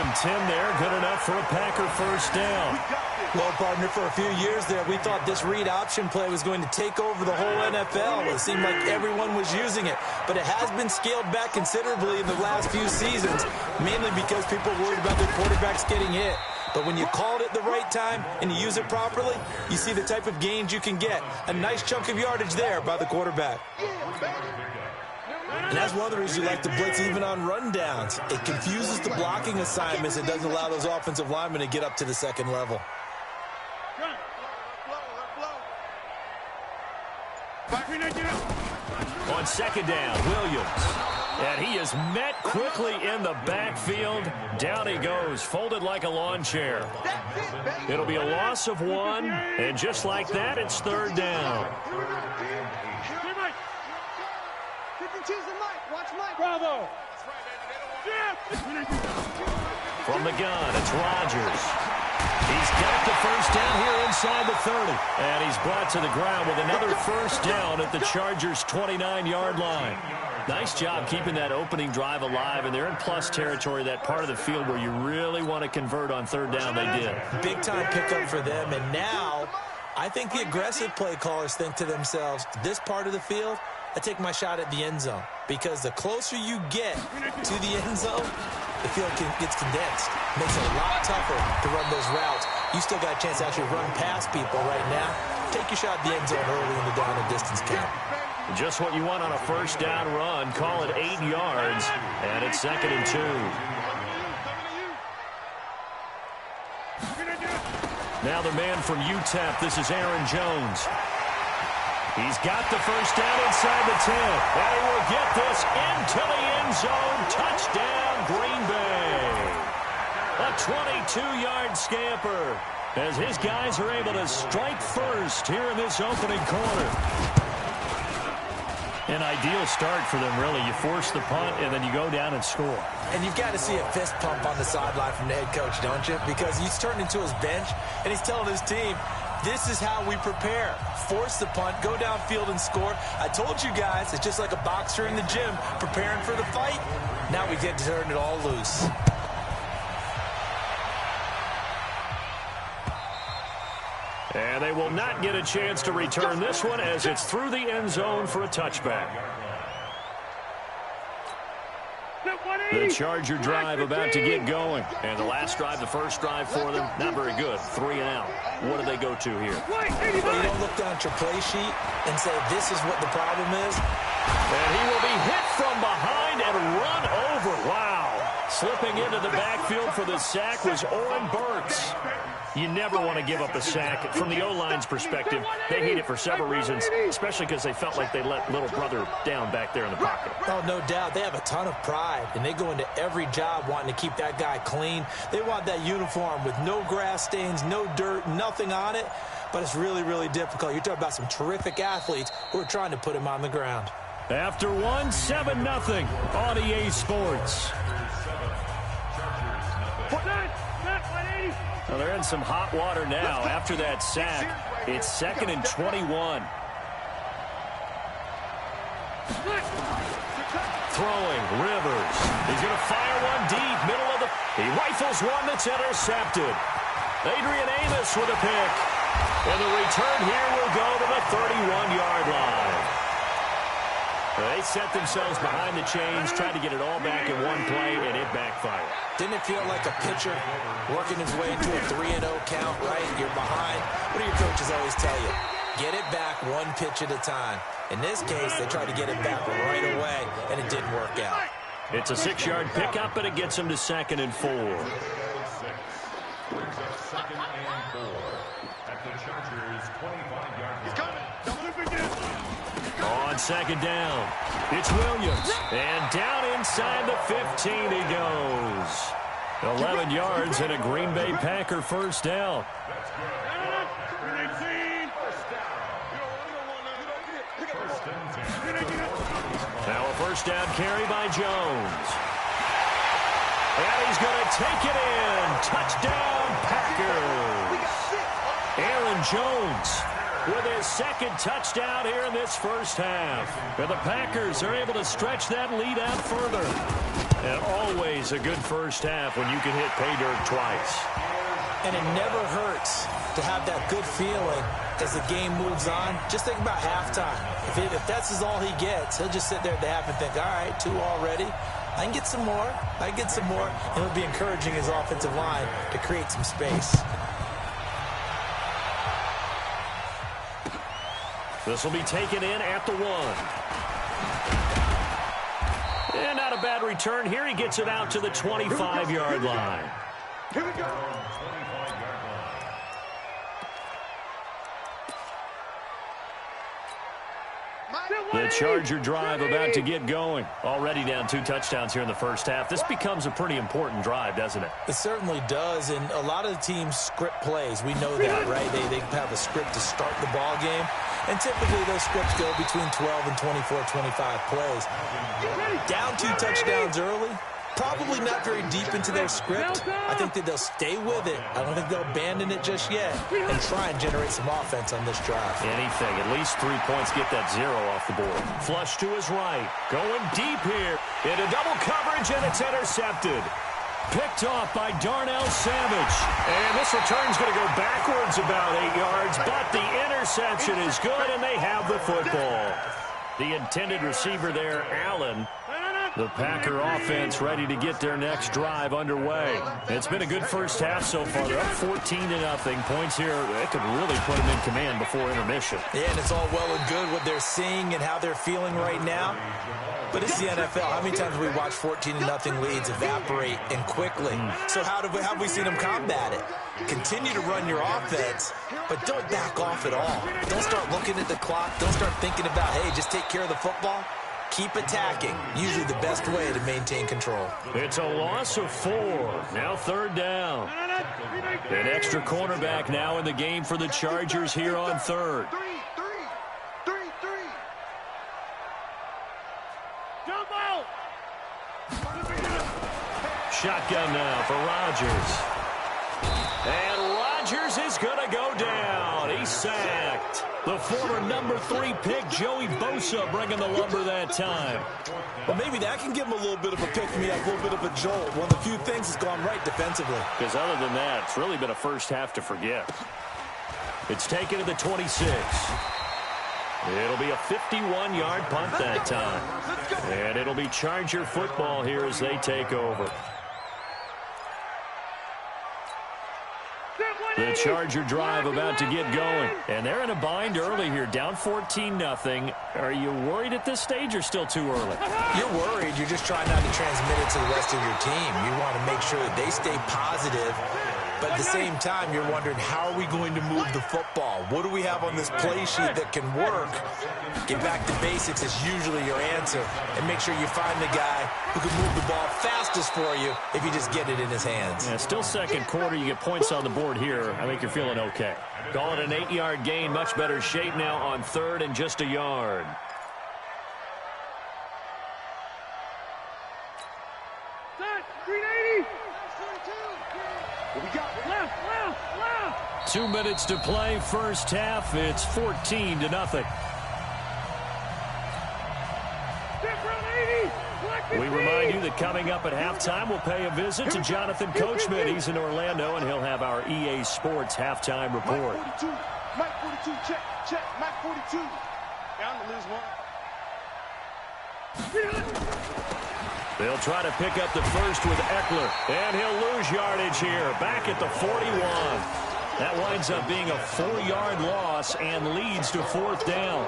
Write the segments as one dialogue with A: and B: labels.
A: and 10 there. Good enough for a Packer first down.
B: Well, partner, for a few years there, we thought this read option play was going to take over the whole NFL. It seemed like everyone was using it, but it has been scaled back considerably in the last few seasons, mainly because people are worried about their quarterbacks getting hit. But when you call it at the right time and you use it properly, you see the type of gains you can get. A nice chunk of yardage there by the quarterback. And that's one of the reasons you like to blitz even on rundowns. It confuses the blocking assignments. It doesn't allow those offensive linemen to get up to the second level.
A: On second down, Williams. And he is met quickly in the backfield. Down he goes, folded like a lawn chair. It'll be a loss of 1, and just like that, it's third down.
C: Bravo.
A: From the gun, it's Rodgers. He's got the first down here inside the 30. And he's brought to the ground with another first down at the Chargers' 29-yard line. Nice job keeping that opening drive alive, and they're in plus territory, that part of the field where you really want to convert on third down. They did.
B: Big-time pickup for them, and now I think the aggressive play callers think to themselves, this part of the field, I take my shot at the end zone, because the closer you get to the end zone, the field gets condensed. Makes it a lot tougher to run those routes. You still got a chance to actually run past people right now. Take your shot at the end zone early in the down and distance count.
A: Just what you want on a first down run. Call it 8 yards, and it's 2nd and 2. Now the man from UTEP, this is Aaron Jones. He's got the first down inside the 10. And he will get this into the end zone. Touchdown, Green Bay. A 22-yard scamper as his guys are able to strike first here in this opening quarter. An ideal start for them, really. You force the punt, and then you go down and score.
B: And you've got to see a fist pump on the sideline from the head coach, don't you? Because he's turned into his bench, and he's telling his team, this is how we prepare. Force the punt, go downfield and score. I told you guys, it's just like a boxer in the gym preparing for the fight. Now we get to turn it all loose.
A: And they will not get a chance to return this one as it's through the end zone for a touchback. The Charger drive about to get going. And the last drive, the first drive for them, not very good. 3 and out. What do they go to here?
B: Well, you don't look down at your play sheet and say, this is what the problem is.
A: And he will be hit from behind and run over. Wow. Slipping into the backfield for the sack was Oren Burks. You never want to give up a sack. From the O-line's perspective, they hate it for several reasons, especially because they felt like they let little brother down back there in the pocket.
B: Oh, no doubt. They have a ton of pride, and they go into every job wanting to keep that guy clean. They want that uniform with no grass stains, no dirt, nothing on it, but it's really, really difficult. You're talking about some terrific athletes who are trying to put him on the ground.
A: After 7-0 on EA Sports. Well, they're in some hot water now. After that sack, it's 2nd and 21. Throwing, Rivers. He's going to fire one deep, middle of the... He rifles one that's intercepted. Adrian Amos with a pick. And the return here will go to the 31-yard line. They set themselves behind the chains, tried to get it all back in one play, and it backfired.
B: Didn't it feel like a pitcher working his way into a 3-0 count, right? You're behind. What do your coaches always tell you? Get it back one pitch at a time. In this case, they tried to get it back right away, and it didn't work out.
A: It's a 6-yard pickup, and it gets them to 2nd and 4. On 2nd down, it's Williams. And down inside the 15 he goes. 11 yards and a Green Bay Packer first down. Now a first down carry by Jones. And he's going to take it in. Touchdown, Packers. Aaron Jones with his second touchdown here in this first half. And the Packers are able to stretch that lead out further. And always a good first half when you can hit pay dirt twice.
B: And it never hurts to have that good feeling as the game moves on. Just think about halftime. If that's all he gets, he'll just sit there at the half and think, all right, 2 already. I can get some more. I can get some more. And he'll be encouraging his offensive line to create some space.
A: This will be taken in at the 1. And not a bad return here. He gets it out to the 25-yard line.
C: Here we go.
A: The Charger drive about to get going. Already down 2 touchdowns here in the first half. This becomes a pretty important drive, doesn't it?
B: It certainly does, and a lot of the teams script plays. We know that, right? They have a script to start the ball game, and typically those scripts go between 12 and 24, 25 plays. Down 2 touchdowns early, probably not very deep into their script. I think that they'll stay with it. I don't think they'll abandon it just yet and try and generate some offense on this drive.
A: Anything. At least 3 points. Get that 0 off the board. Flush to his right. Going deep here. Into double coverage, and it's intercepted. Picked off by Darnell Savage. And this return's going to go backwards about 8 yards, but the interception is good, and they have the football. The intended receiver there, Allen. The Packer offense ready to get their next drive underway. It's been a good first half so far. They're up 14-0. Points here, that could really put them in command before intermission.
B: Yeah, and it's all well and good what they're seeing and how they're feeling right now. But it's the NFL. How many times have we watched 14-0 leads evaporate and quickly? So how have we seen them combat it? Continue to run your offense, but don't back off at all. Don't start looking at the clock. Don't start thinking about, hey, just take care of the football. Keep attacking. Usually the best way to maintain control.
A: It's a loss of 4. Now 3rd down. An extra cornerback now in the game for the Chargers here on 3rd.
C: Jump out.
A: Shotgun now for Rodgers. And Rodgers is going to go down. He's sacked. The former number 3 pick, Joey Bosa, bringing the lumber that time.
B: Well, maybe that can give him a little bit of a pick-me-up, a little bit of a jolt. One of the few things that's gone right defensively.
A: Because other than that, it's really been a first half to forget. It's taken to the 26. It'll be a 51-yard punt that time. And it'll be Charger football here as they take over. The Charger drive about to get going. And they're in a bind early here, down 14-0. Are you worried at this stage or still too early?
B: You're worried. You're just trying not to transmit it to the rest of your team. You want to make sure that they stay positive. But at the same time, you're wondering, how are we going to move the football? What do we have on this play sheet that can work? Get back to basics is usually your answer. And make sure you find the guy who can move the ball fastest for you if you just get it in his hands.
A: Yeah, still second quarter. You get points on the board here. I think you're feeling okay. Call it an 8-yard gain. Much better shape now on 3rd and just a yard.
C: Left.
A: 2 minutes to play, first half. It's 14-0. We remind you that coming up at halftime, we'll pay a visit to Jonathan Coachman. He's in Orlando, and he'll have our EA Sports halftime report.
C: Mike 42, check, Mike 42. Down to lose 1.
A: They'll try to pick up the first with Eckler, and he'll lose yardage here, back at the 41. That winds up being a 4-yard loss and leads to 4th down.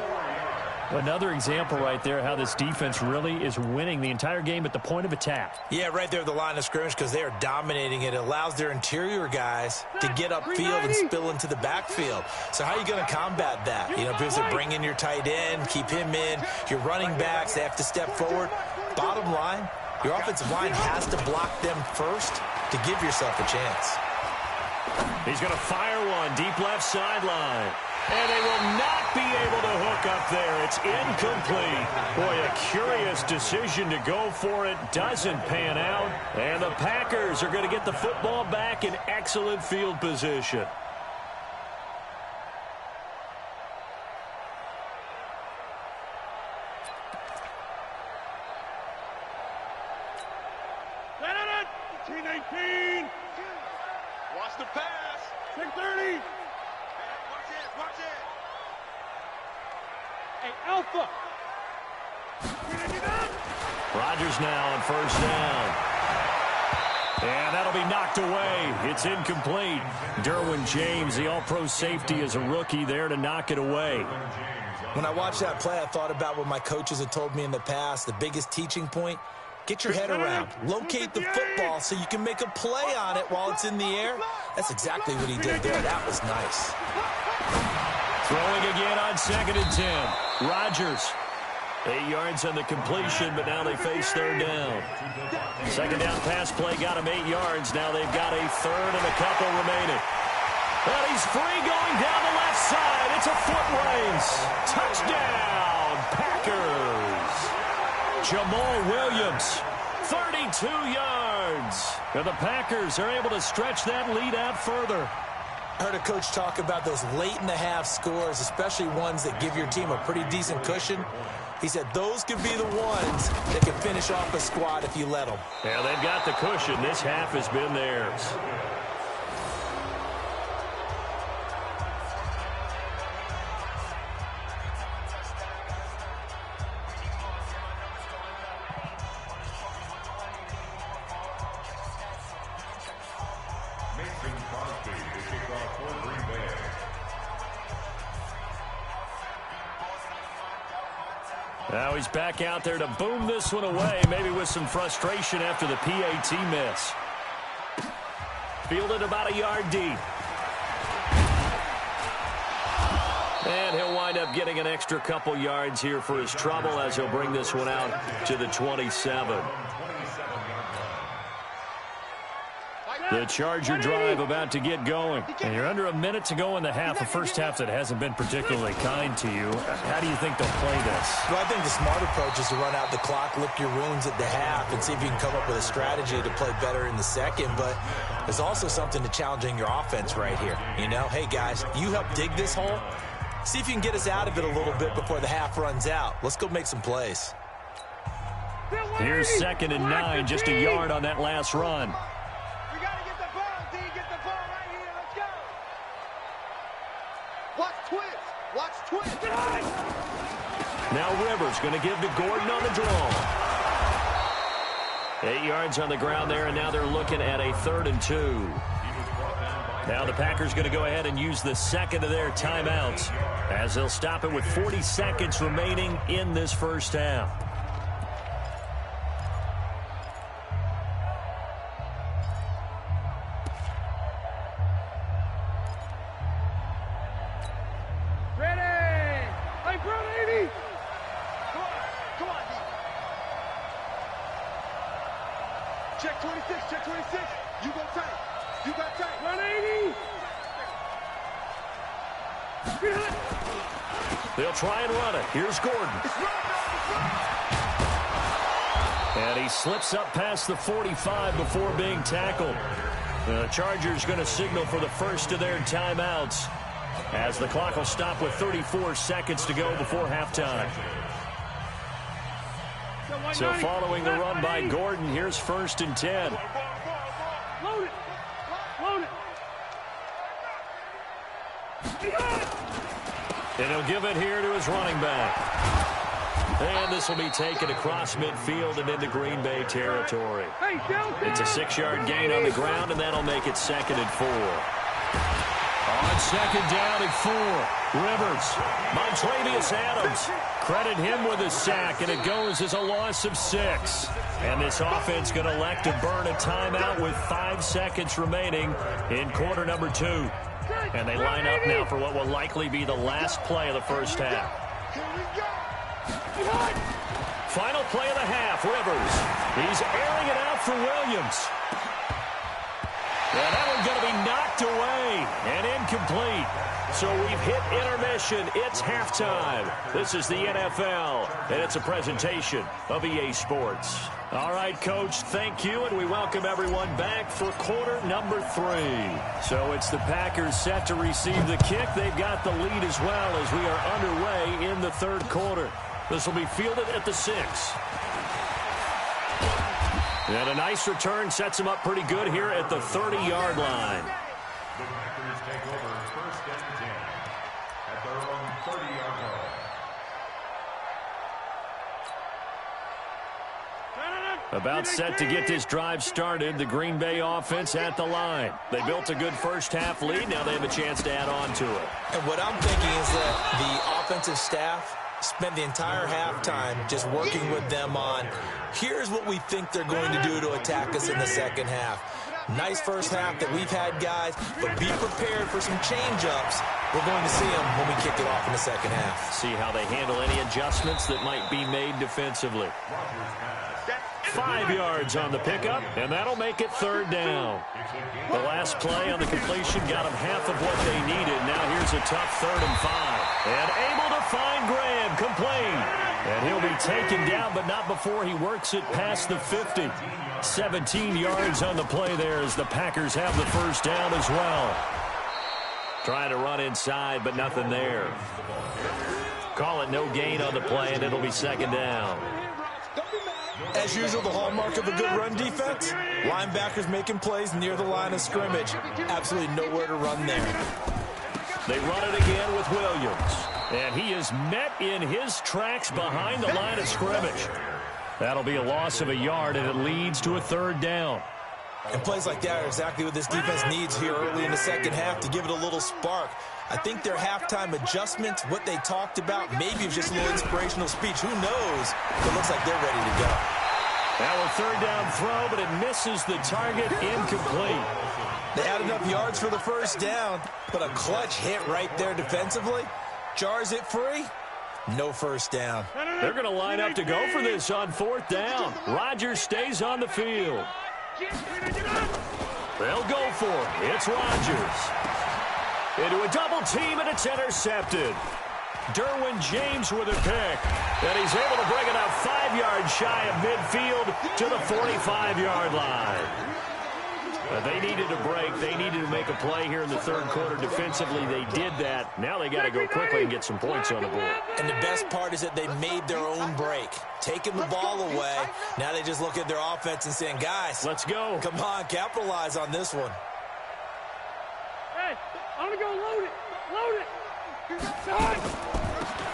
A: Another example right there how this defense really is winning the entire game at the point of attack.
B: Yeah, right there at the line of scrimmage because they are dominating it. It allows their interior guys to get upfield and spill into the backfield. So how are you going to combat that? You know, because they bring in your tight end, keep him in. Your running backs, they have to step forward. Bottom line, your offensive line has to block them first to give yourself a chance.
A: He's going to fire one deep left sideline. And they will not be able to hook up there. It's incomplete. Boy, a curious decision to go for it. Doesn't pan out. And the Packers are going to get the football back in excellent field position.
C: 2019. Watch the pass. 630. Watch it. Watch it. Hey, Alpha.
A: Rodgers now on first down. And that'll be knocked away. It's incomplete. Derwin James, the all-pro safety, is a rookie there to knock it away.
B: When I watched that play, I thought about what my coaches had told me in the past. The biggest teaching point, get your head around. Locate the football so you can make a play on it while it's in the air. That's exactly what he did there. That was nice.
A: Throwing again on 2nd and 10. Rodgers. 8 yards on the completion, but now they face third down. Second down pass play got him 8 yards. Now they've got a third and a couple remaining. But he's free going down the left side. It's a foot race. Touchdown, Packers. Jamal Williams, 32 yards. And the Packers are able to stretch that lead out further.
B: I heard a coach talk about those late-in-the-half scores, especially ones that give your team a pretty decent cushion. He said those could be the ones that can finish off a squad if you let them.
A: Yeah, they've got the cushion. This half has been theirs. Now he's back out there to boom this one away, maybe with some frustration after the PAT miss. Fielded about a yard deep. And he'll wind up getting an extra couple yards here for his trouble as he'll bring this one out to the 27. The Charger drive about to get going. And you're under a minute to go in the half, a first half that hasn't been particularly kind to you. How do you think they'll play this?
B: Well, I think the smart approach is to run out the clock, lick your wounds at the half, and see if you can come up with a strategy to play better in the second. But there's also something to challenging your offense right here. You know, hey, guys, you help dig this hole. See if you can get us out of it a little bit before the half runs out. Let's go make some plays.
A: Here's 2nd and 9, just a yard on that last run.
C: Watch twist.
A: Now Rivers going to give to Gordon on the draw. 8 yards on the ground there, and now they're looking at a 3rd and 2. Now the Packers going to go ahead and use the second of their timeouts as they'll stop it with 40 seconds remaining in this first half.
C: Check 26, check 26. You go tight. You got tight. 180.
A: They'll try and run it. Here's Gordon. And he slips up past the 45 before being tackled. The Chargers going to signal for the first of their timeouts as the clock will stop with 34 seconds to go before halftime. So following the run by Gordon, here's 1st and 10.
C: Load it. Load it.
A: And he'll give it here to his running back. And this will be taken across midfield and into Green Bay territory. It's a 6-yard gain on the ground, and that'll make it 2nd and 4. On 2nd down and 4, Rivers, Montravius Adams, credit him with a sack, and it goes as a loss of 6. And this offense going to elect to burn a timeout with 5 seconds remaining in quarter number 2. And they line up now for what will likely be the last play of the first half. Final play of the half, Rivers. He's airing it out for Williams. Yeah, that one's going to be knocked away and incomplete. So we've hit intermission. It's halftime. This is the NFL, and it's a presentation of EA Sports. All right, Coach, thank you, and we welcome everyone back for quarter number 3. So it's the Packers set to receive the kick. They've got the lead as well as we are underway in the 3rd quarter. This will be fielded at the 6. And a nice return sets him up pretty good here at the 30-yard line.
D: The Packers take over 1st and 10 at their own 30-yard line.
A: About set to get this drive started, the Green Bay offense at the line. They built a good first-half lead. Now they have a chance to add on to it.
B: And what I'm thinking is that the offensive staff spent the entire halftime just working with them on, here's what we think they're going to do to attack us in the second half. Nice first half that we've had, guys, but be prepared for some change-ups. We're going to see them when we kick it off in the second half.
A: See how they handle any adjustments that might be made defensively. 5 yards on the pickup, and that'll make it 3rd down. The last play on the completion got them half of what they needed. Now here's a tough 3rd and 5. And able to find Graham, complete. And he'll be taken down, but not before he works it past the 50. 17 yards on the play there as the Packers have the first down as well. Trying to run inside, but nothing there. Call it no gain on the play, and it'll be 2nd down.
B: As usual, the hallmark of a good run defense, linebackers making plays near the line of scrimmage. Absolutely nowhere to run there.
A: They run it again with Williams. And he is met in his tracks behind the line of scrimmage. That'll be a loss of a yard, and it leads to a 3rd down.
B: And plays like that are exactly what this defense needs here early in the second half to give it a little spark. I think their halftime adjustments, what they talked about, maybe it was just a little inspirational speech. Who knows? It looks like they're ready to go.
A: Now a 3rd down throw, but it misses the target, incomplete.
B: They had enough yards for the first down, but a clutch hit right there defensively. Jars it free. No first down.
A: They're going to line up to go for this on 4th down. Rodgers stays on the field. They'll go for it. It's Rodgers. Into a double team, and it's intercepted. Derwin James with a pick. And he's able to bring it out 5 yards shy of midfield to the 45-yard line. They needed a break. They needed to make a play here in the 3rd quarter. Defensively, they did that. Now they got to go quickly and get some points on the board.
B: And the best part is that they made their own break. Taking the ball away. Now they just look at their offense and saying, guys,
A: let's go.
B: Come on, capitalize on this one.
C: Hey, I'm going to go load it. Load it.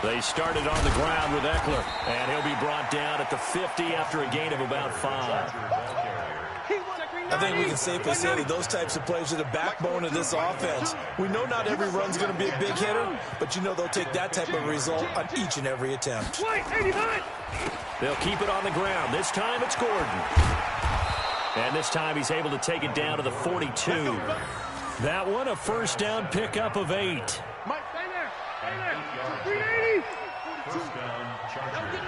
A: They started on the ground with Eckler. And he'll be brought down at the 50 after a gain of about 5.
B: I think we can safely say that those types of plays are the backbone of this offense. We know not every run's going to be a big hitter, but you know they'll take that type of result on each and every attempt.
A: They'll keep it on the ground. This time it's Gordon. And this time he's able to take it down to the 42. That one, a first down pickup of 8.
C: Mike, stay there. Stay there. 380.
D: First down, Chargers.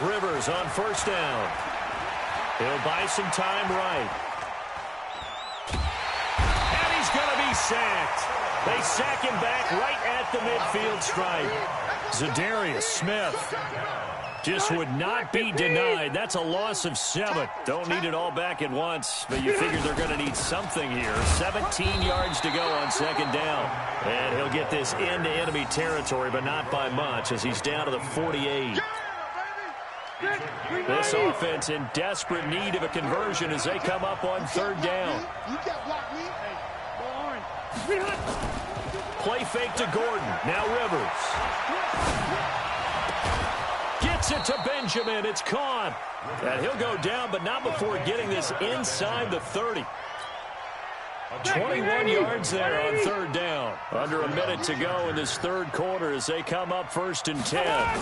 A: Rivers on first down. He'll buy some time right. And he's going to be sacked. They sack him back right at the midfield stripe. Za'Darius Smith just would not be denied. That's a loss of 7. Don't need it all back at once, but you figure they're going to need something here. 17 yards to go on 2nd down. And he'll get this into enemy territory, but not by much as he's down to the 48. This offense in desperate need of a conversion as they come up on 3rd down. Play fake to Gordon. Now Rivers. Gets it to Benjamin. It's caught. And he'll go down, but not before getting this inside the 30. 21 yards there on 3rd down. Under a minute to go in this 3rd quarter as they come up 1st and 10.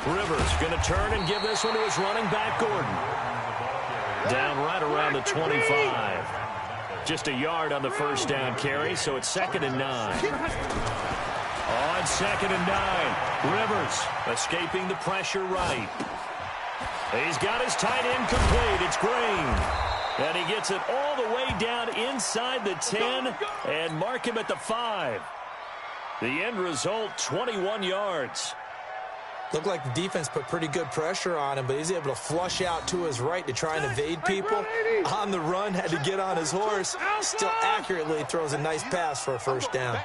A: Rivers going to turn and give this one to his running back, Gordon. Down right around the 25. Just a yard on the first down carry, so it's 2nd and 9. On 2nd and 9, Rivers escaping the pressure right. He's got his tight end complete. It's Green. And he gets it all the way down inside the 10 and mark him at the 5. The end result, 21 yards.
B: Looked like the defense put pretty good pressure on him, but he's able to flush out to his right to try and evade people. On the run, had to get on his horse. Still accurately throws a nice pass for a first down.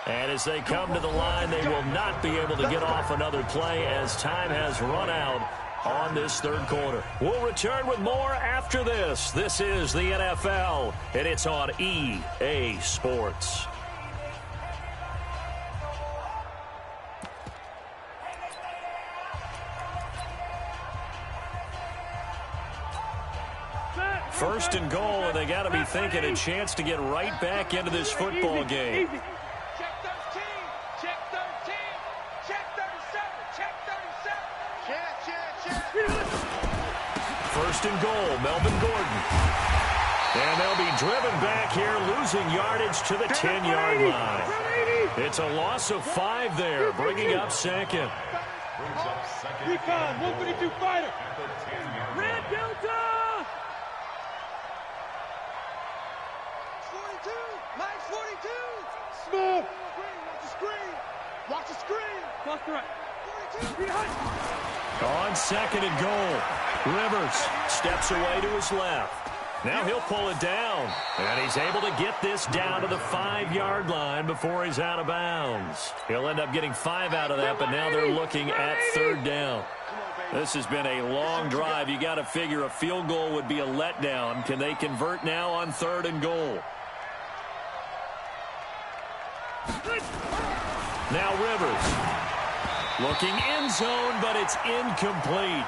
A: And as they come to the line, they will not be able to get off another play as time has run out on this third quarter. We'll return with more after this. This is the NFL, and it's on EA Sports. First and goal, and they got to be thinking a chance to get right back into this football game.
C: Check 13. Check 13. Check 37. Check 37. Check.
A: First and goal, Melvin Gordon. And they'll be driven back here, losing yardage to the 10-yard line. It's a loss of 5 there, bringing up second.
C: Recon, 152 fighter. Red Delta. 42. Mike 42. Smooth. Watch the screen. Watch the screen. Cross the right. 42.
A: On second and goal, Rivers steps away to his left. Now he'll pull it down, and he's able to get this down to the 5-yard line before he's out of bounds. He'll end up getting 5 out of that, but now they're looking at third down. This has been a long drive. You got to figure a field goal would be a letdown. Can they convert now on third and goal? Now Rivers. Looking end zone, but it's incomplete.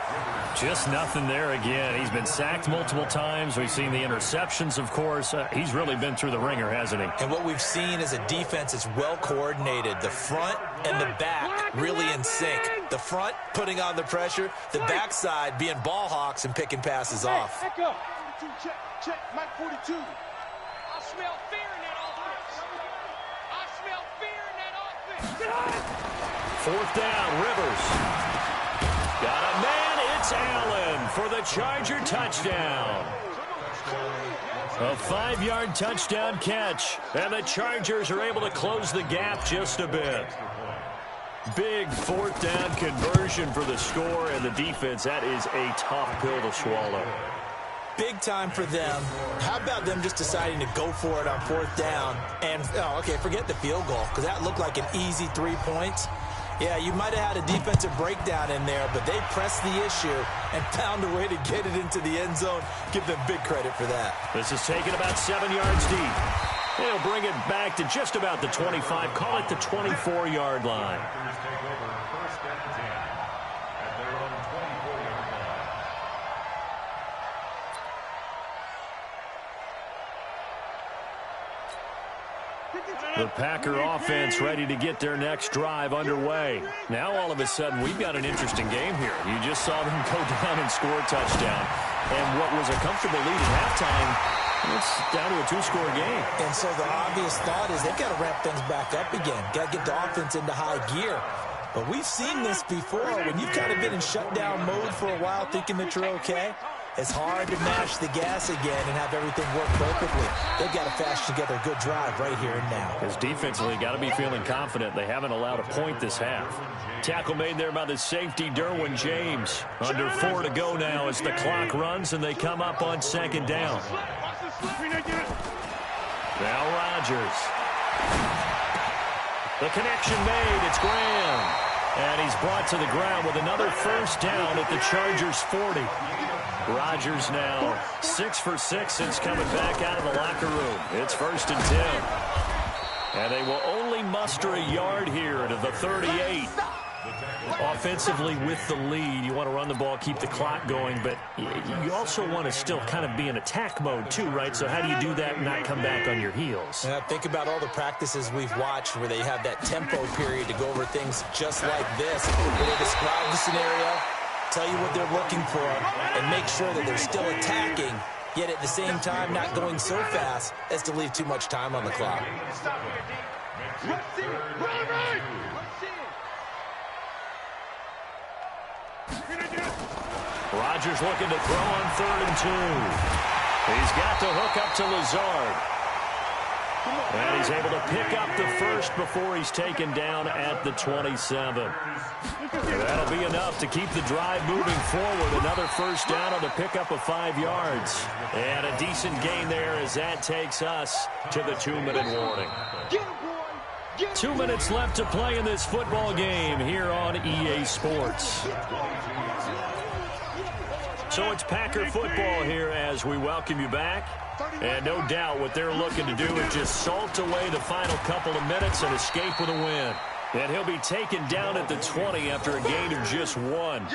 A: Just nothing there again. He's been sacked multiple times. We've seen the interceptions, of course. He's really been through the ringer, hasn't he?
B: And what we've seen is a defense that's well coordinated. The front and the back really in sync. The front putting on the pressure. The backside being ball hawks and picking passes off.
C: Echo. 42, check, check. Mike 42. I smell fear in that offense. I smell fear in that offense.
A: Fourth down, Rivers. Got a man, it's Allen for the Charger touchdown. A 5-yard touchdown catch, and the Chargers are able to close the gap just a bit. Big fourth down conversion for the score, and the defense, that is a tough pill to swallow.
B: Big time for them. How about them just deciding to go for it on fourth down? And, forget the field goal, because that looked like an easy 3 points. Yeah, you might have had a defensive breakdown in there, but they pressed the issue and found a way to get it into the end zone. Give them big credit for that.
A: This is taken about 7 yards deep. They'll bring it back to just about the 25. Call it the 24-yard line. The Packer offense ready to get their next drive underway. Now all of a sudden we've got an interesting game here. You just saw them go down and score a touchdown. And what was a comfortable lead at halftime, it's down to a 2-score game.
B: And so the obvious thought is they've got to ramp things back up again. Got to get the offense into high gear. But we've seen this before. When you've kind of been in shutdown mode for a while thinking that you're okay, it's hard to mash the gas again and have everything work perfectly. They've got to fashion together a good drive right here and now.
A: Because defensively, got to be feeling confident. They haven't allowed a point this half. Tackle made there by the safety, Derwin James. Under 4 to go now as the clock runs and they come up on second down. Now Rodgers. The connection made. It's Graham. And he's brought to the ground with another first down at the Chargers' 40. Rodgers now 6 for 6 since coming back out of the locker room. It's 1st and 10. And they will only muster a yard here to the 38. Offensively with the lead, you want to run the ball, keep the clock going, but you also want to still kind of be in attack mode too, right? So how do you do that and not come back on your heels?
B: And I think about all the practices we've watched where they have that tempo period to go over things just like this, where they describe the scenario, tell you what they're looking for, and make sure that they're still attacking, yet at the same time not going so fast as to leave too much time on the clock.
A: Rodgers looking to throw on 3rd and 2. He's got the hook up to Lazard. And he's able to pick up the first before he's taken down at the 27. That'll be enough to keep the drive moving forward. Another first down on the pickup of 5 yards. And a decent gain there as that takes us to the 2-minute warning.
C: Get him, boy.
A: 2 minutes left to play in this football game here on EA Sports. So it's Packer football here as we welcome you back. And no doubt what they're looking to do is just salt away the final couple of minutes and escape with a win. And he'll be taken down at the 20 after a gain of just 1.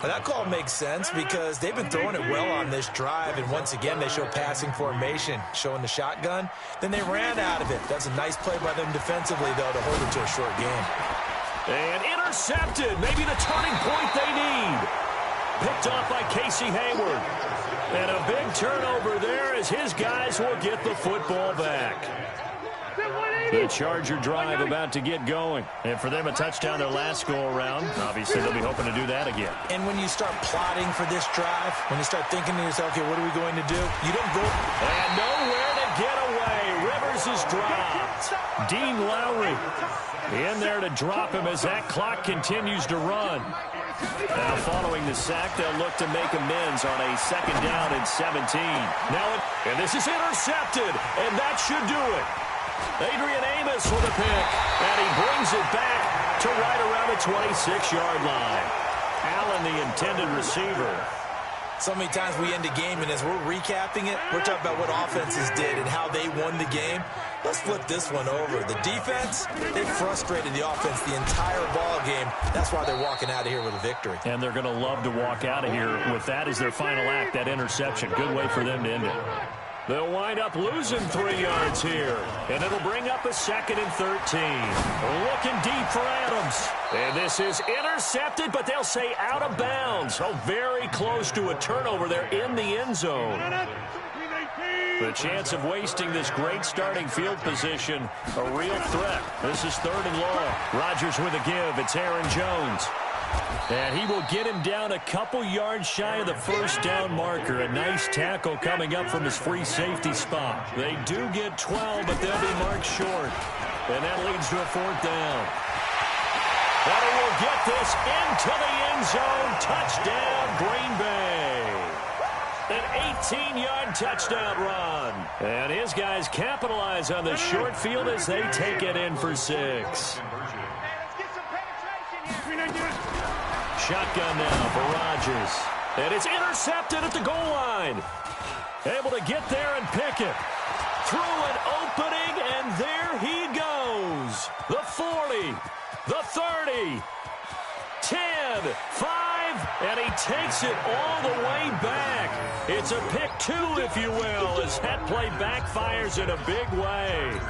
B: That call makes sense because they've been throwing it well on this drive, and once again they show passing formation, showing the shotgun. Then they ran out of it. That's a nice play by them defensively, though, to hold it to a short game.
A: And intercepted, maybe the turning point they need. Picked off by Casey Hayward. And a big turnover there as his guys will get the football back. The Charger drive about to get going. And for them, a touchdown their last go-around. Obviously, they'll be hoping to do that again.
B: And when you start plotting for this drive, when you start thinking to yourself, okay, what are we going to do? You don't go.
A: And nowhere to get away. Rivers is dropped. Dean Lowry in there to drop him as that clock continues to run. Now, following the sack, they'll look to make amends on a 2nd down and 17. And this is intercepted, and that should do it. Adrian Amos with a pick, and he brings it back to right around the 26-yard line. Allen, the intended receiver.
B: So many times we end a game, and as we're recapping it, we're talking about what offenses did and how they won the game. Let's flip this one over. The defense, they frustrated the offense the entire ball game. That's why they're walking out of here with a victory.
A: And they're going to love to walk out of here with that as their final act, that interception. Good way for them to end it. They'll wind up losing 3 yards here, and it'll bring up a 2nd and 13. Looking deep for Adams. And this is intercepted, but they'll say out of bounds. Oh, very close to a turnover there in the end zone. The chance of wasting this great starting field position, a real threat. This is 3rd and long. Rodgers with a give. It's Aaron Jones. And he will get him down a couple yards shy of the 1st down marker. A nice tackle coming up from his free safety spot. They do get 12, but they'll be marked short. And that leads to a 4th down. And he will get this into the end zone. Touchdown, Green Bay. An 18-yard touchdown run. And his guys capitalize on the short field as they take it in for 6. Shotgun now for Rodgers. And it's intercepted at the goal line. Able to get there and pick it. Through an opening, and there he goes. The 40, the 30, 10, 5, and he takes it all the way back. It's a pick 2, if you will, as that play backfires in a big way.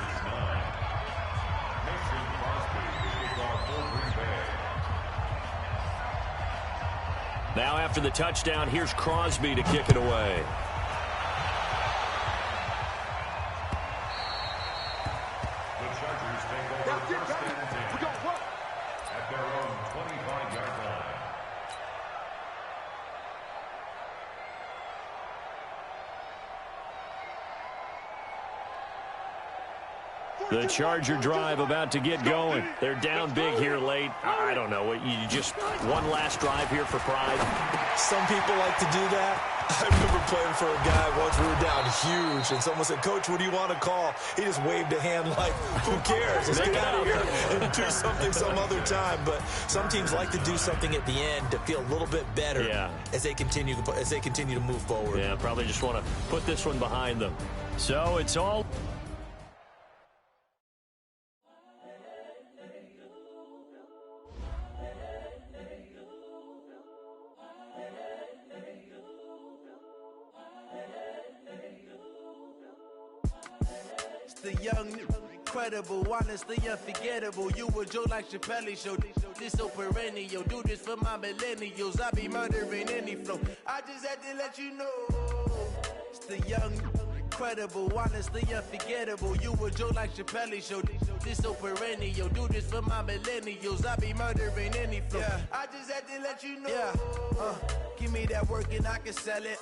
A: Now after the touchdown, here's Crosby to kick it away.
D: The Chargers take over 1st and 10 at their own 25-yard line.
A: The Charger drive about to get going. They're down big here late. I don't know. You just one last drive here for pride.
B: Some people like to do that. I remember playing for a guy once. We were down huge, and someone said, "Coach, what do you want to call?" He just waved a hand like, who cares? Let's get out of here and do something some other time. But some teams like to do something at the end to feel a little bit better as they continue to move forward.
A: Yeah, probably just want to put this one behind them. So it's all...
E: The young, incredible, honestly unforgettable. You a Joe like Chappelle show. This so perennial. Do this for my millennials. I be murdering any flow. I just had to let you know. It's the young, incredible, honestly unforgettable. You a Joe like Chappelle show. This so perennial. Do this for my millennials. I be murdering any flow. Yeah. I just had to let you know. Yeah. Give me that work and I can sell it.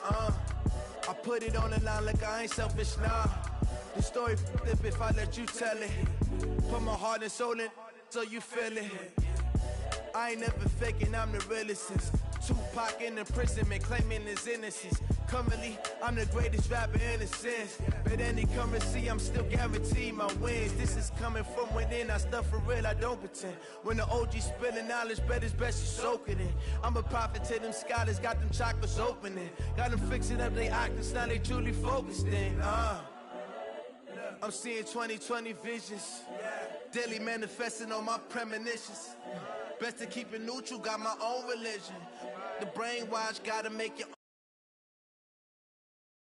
E: I put it on the line like I ain't selfish, nah. The story flip if I let you tell it. Put my heart and soul in so you feel it. I ain't never faking, I'm the realest since Tupac in imprisonment, claiming his innocence. Currently, I'm the greatest rapper in a sense. But any currency, I'm still guaranteed my wins. This is coming from within, I stuff for real, I don't pretend. When the OG spilling knowledge, bet it's best you soak it in. I'm a prophet to them scholars, got them chakras opening. Got them fixing up they octaves, now they truly focused in. I'm seeing 2020 visions. Daily manifesting on my premonitions. Best to keep it neutral, got my own religion. The brainwash, gotta make your